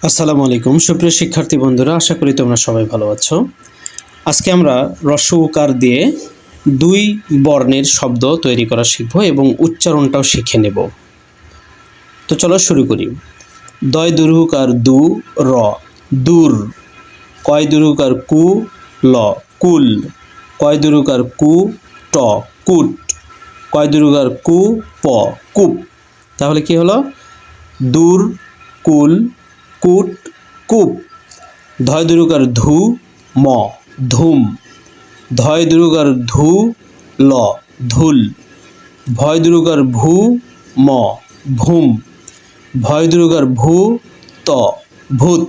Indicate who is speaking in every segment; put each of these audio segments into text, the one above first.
Speaker 1: আসসালামু আলাইকুম সুপ্রিয় শিক্ষার্থী বন্ধুরা, আশা করি তোমরা সবাই ভালো আছো। আজকে আমরা হ্রস্ব উকার দিয়ে দুই বর্ণের শব্দ তৈরি করা শিখব এবং উচ্চারণটাও শিখে নেব। তো চলো শুরু করি। দয় দীর্ঘকার দু র দূর, কয় দীর্ঘকার কু ল কুল, কয় দীর্ঘকার কু ট কুট, কয় দীর্ঘকার কু প কুপ। তাহলে কি হলো? দূর, কুল, কুট, কূপ। ধয় দীর্ঘকার ধু ম ধুম, ধয় দীর্ঘকার ধু ল ধুল, ভয় দীর্ঘকার ভু ম ভুম, ভয় দীর্ঘকার ভু ত ভূত।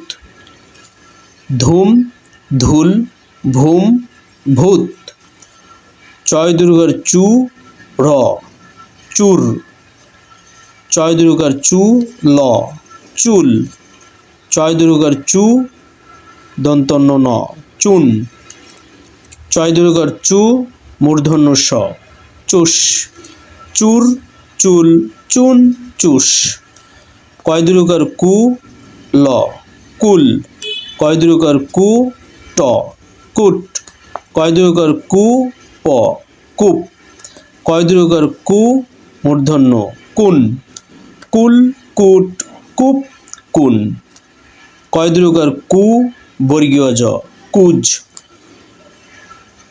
Speaker 1: ধুম, ধুল, ভুম, ভূত। চয় দীর্ঘকার চু র চুর, চয় দীর্ঘকার চু ল চুল, চয় দীর্ঘকার চু দন্তন্য ন চুন, চয় দীর্ঘকার চু মূর্ধন্য স চুষ, চুর, চুল, চুন, চুষ। কয় দীর্ঘকার কু ল কুল, কয় দীর্ঘকার কু ট কুট, কয় দীর্ঘকার কু প কুপ, কয় দীর্ঘকার কু মূর্ধন্য কুন, কুল, কুট, কুপ, কুন। কয় দীর্ঘকার কু বর্গীয় জ কুজ,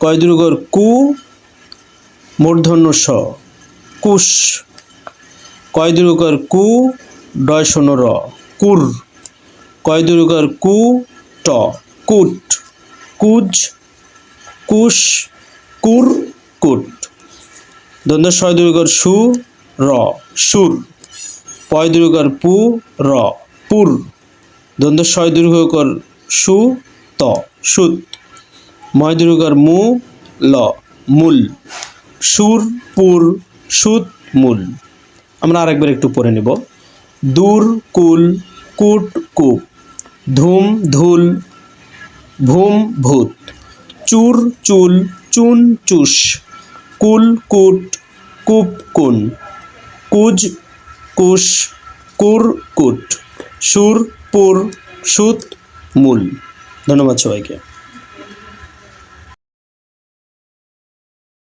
Speaker 1: কয় দীর্ঘকার কু মূর্ধন্য স কুশ, কয় দীর্ঘকার কু ডয় শূন্য র কুর, কয় দীর্ঘকার কু ট কুট, কুজ, কুশ, কুর, কুট। দ্বন্দ্ব ছয় দীর্ঘকার সু র সুর, পয় দীর্ঘকার পু র পুর, দ্বন্দ্ব ছয় দীর্ঘকার সু ত সুত, ময় দীর্ঘকার মু ল মূল, সুর, পুর, সুত, মূল। আমরা আরেকবার একটু পড়ে নেব। দূর, কুল, কুট, কূপ, ধুম, ধুল, ভুম, ভূত, চুর, চুল, চুন, চুষ, কুল, কুট, কূপ, কুন, কুজ, কুশ, কুর, কুট, সুর, পুর, সুত, মূল। ধন্যবাদ সবাইকে।